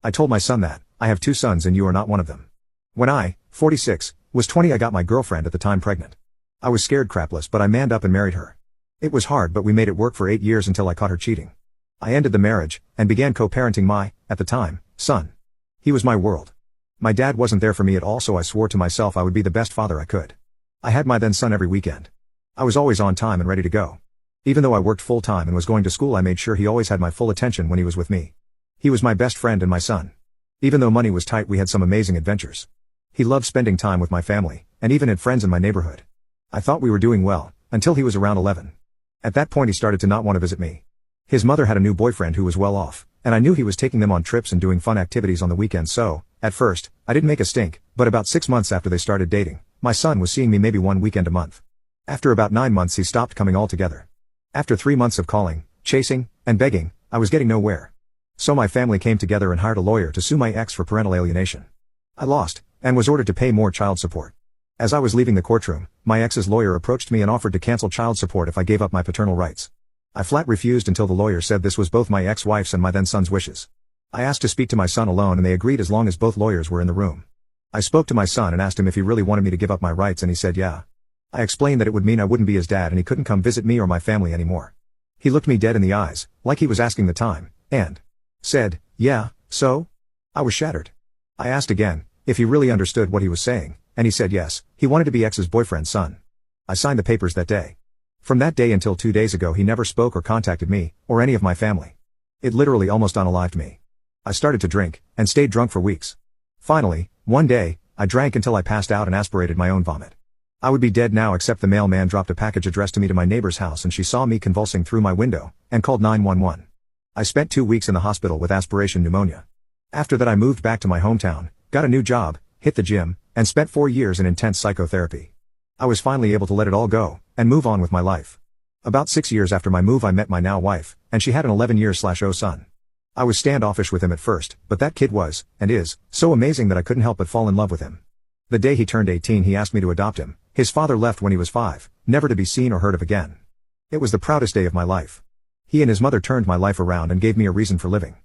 I told my son that, I have two sons and you are not one of them. When I, 46, was 20 I got my girlfriend at the time pregnant. I was scared crapless but I manned up and married her. It was hard but we made it work for 8 years until I caught her cheating. I ended the marriage, and began co-parenting my, at the time, son. He was my world. My dad wasn't there for me at all so I swore to myself I would be the best father I could. I had my then son every weekend. I was always on time and ready to go. Even though I worked full time and was going to school I made sure he always had my full attention when he was with me. He was my best friend and my son. Even though money was tight we had some amazing adventures. He loved spending time with my family, and even had friends in my neighborhood. I thought we were doing well, until he was around 11. At that point he started to not want to visit me. His mother had a new boyfriend who was well off, and I knew he was taking them on trips and doing fun activities on the weekends so, at first, I didn't make a stink, but about 6 months after they started dating, my son was seeing me maybe one weekend a month. After about 9 months he stopped coming altogether. After 3 months of calling, chasing, and begging, I was getting nowhere. So my family came together and hired a lawyer to sue my ex for parental alienation. I lost, and was ordered to pay more child support. As I was leaving the courtroom, my ex's lawyer approached me and offered to cancel child support if I gave up my paternal rights. I flat refused until the lawyer said this was both my ex-wife's and my then son's wishes. I asked to speak to my son alone and they agreed as long as both lawyers were in the room. I spoke to my son and asked him if he really wanted me to give up my rights and he said yeah. I explained that it would mean I wouldn't be his dad and he couldn't come visit me or my family anymore. He looked me dead in the eyes, like he was asking the time, and said, yeah, so? I was shattered. I asked again, if he really understood what he was saying, and he said yes, he wanted to be ex's boyfriend's son. I signed the papers that day. From that day until 2 days ago he never spoke or contacted me, or any of my family. It literally almost unalived me. I started to drink, and stayed drunk for weeks. Finally, one day, I drank until I passed out and aspirated my own vomit. I would be dead now except the mailman dropped a package addressed to me to my neighbor's house and she saw me convulsing through my window, and called 911. I spent 2 weeks in the hospital with aspiration pneumonia. After that I moved back to my hometown, got a new job, hit the gym, and spent 4 years in intense psychotherapy. I was finally able to let it all go, and move on with my life. About 6 years after my move I met my now wife, and she had an 11-year-old son. I was standoffish with him at first, but that kid was, and is, so amazing that I couldn't help but fall in love with him. The day he turned 18 he asked me to adopt him. His father left when he was 5, never to be seen or heard of again. It was the proudest day of my life. He and his mother turned my life around and gave me a reason for living.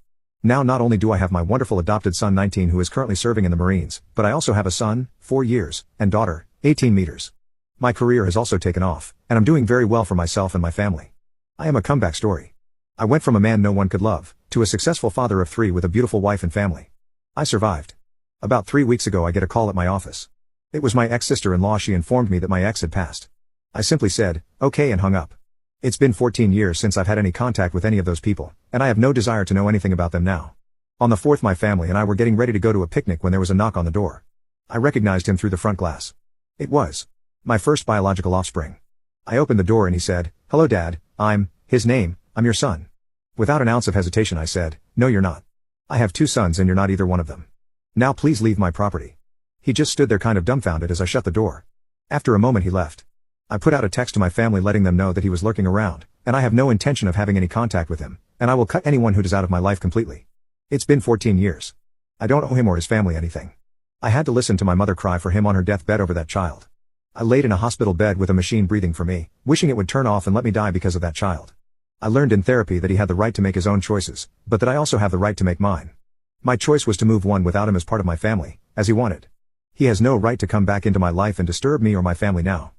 Now not only do I have my wonderful adopted son 19 who is currently serving in the Marines, but I also have a son, 4 years, and daughter, 18 meters. My career has also taken off, and I'm doing very well for myself and my family. I am a comeback story. I went from a man no one could love, to a successful father of 3 with a beautiful wife and family. I survived. About 3 weeks ago I get a call at my office. It was my ex-sister-in-law. She informed me that my ex had passed. I simply said, okay, and hung up. It's been 14 years since I've had any contact with any of those people, and I have no desire to know anything about them now. On the 4th my family and I were getting ready to go to a picnic when there was a knock on the door. I recognized him through the front glass. It was my first biological offspring. I opened the door and he said, hello Dad, I'm your son. Without an ounce of hesitation I said, no you're not. I have 2 sons and you're not either one of them. Now please leave my property. He just stood there kind of dumbfounded as I shut the door. After a moment he left. I put out a text to my family letting them know that he was lurking around, and I have no intention of having any contact with him, and I will cut anyone who does out of my life completely. It's been 14 years. I don't owe him or his family anything. I had to listen to my mother cry for him on her deathbed over that child. I laid in a hospital bed with a machine breathing for me, wishing it would turn off and let me die because of that child. I learned in therapy that he had the right to make his own choices, but that I also have the right to make mine. My choice was to move on without him as part of my family, as he wanted. He has no right to come back into my life and disturb me or my family now.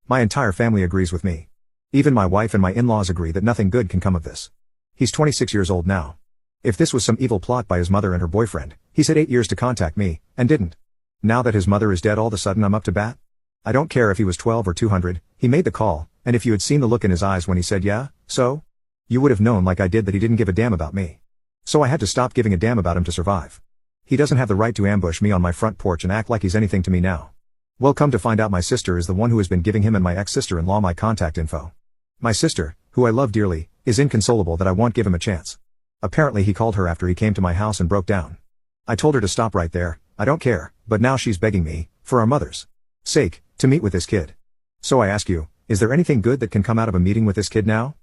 My entire family agrees with me. Even my wife and my in-laws agree that nothing good can come of this. He's 26 years old now. If this was some evil plot by his mother and her boyfriend, he's had 8 years to contact me, and didn't. Now that his mother is dead all of a sudden I'm up to bat? I don't care if he was 12 or 200, he made the call, and if you had seen the look in his eyes when he said yeah, so? You would have known like I did that he didn't give a damn about me. So I had to stop giving a damn about him to survive. He doesn't have the right to ambush me on my front porch and act like he's anything to me now. Well, come to find out my sister is the one who has been giving him and my ex-sister-in-law my contact info. My sister, who I love dearly, is inconsolable that I won't give him a chance. Apparently he called her after he came to my house and broke down. I told her to stop right there, I don't care, but now she's begging me, for our mother's sake, to meet with this kid. So I ask you, is there anything good that can come out of a meeting with this kid now?